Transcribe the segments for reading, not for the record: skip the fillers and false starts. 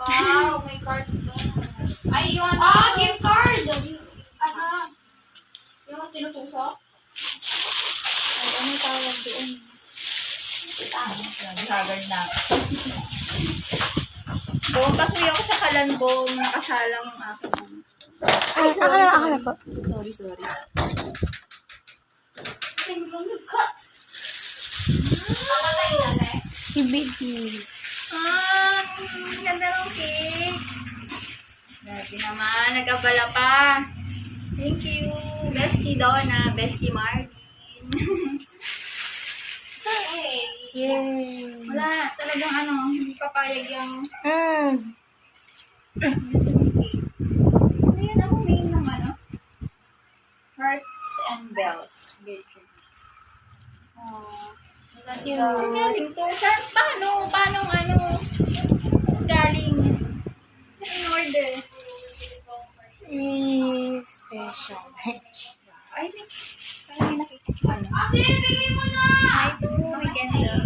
Wow, may card doon. Ay, yung ano? Gift card! Ano? Yung tinutusok? Ay, ano tawag doon? Haggard na. Buong pasuyo ko sa kalanbong, nakasalang yung aking. Ay, ako na po. Sorry. Cut! Ako tayo na eh. Si Baby. Ganda ng cake. Grabe naman, nag-abala pa. Thank you. Bestie Donna, Bestie Martin. Hey. Yay. Wala, talagang hindi papayag yung Mm. ano yun ang name ng Hearts and Bells. Bakery. Ang galing to. Paano galing? In order. Special. Ay, parang may nakikita ko Ate, bigay mo na! Ay, ito, weekend lang.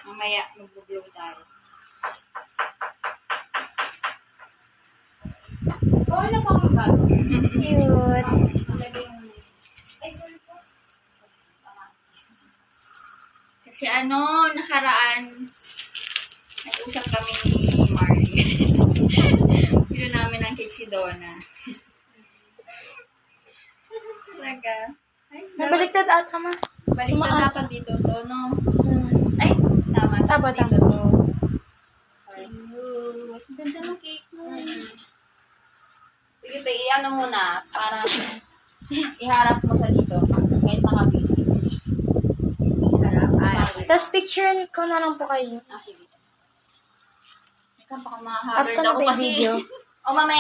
Mamaya, mag-blow tayo. Oo, na pa akong bago. Cute. Lagay mo na. Ay, sorry po. Kasi nakaraan, nag-usap kami ni Marley. Pino namin ang cake si Donna. Talaga. Ay, Nabaliktad ata ma. baliktad dapat dito to, no? Hmm. Ay, tama. Tama, Dito to. Cute. Ang ganda ng cake mo. Sige, te, muna. Para iharap mo sa dito. Kahit nakapili. Iharap. Ay. Tapos picture ko na lang po kayo. Sige. Ikaw, baka Off ma-haggard ka na ako ba yung kasi. video? O, mamaya.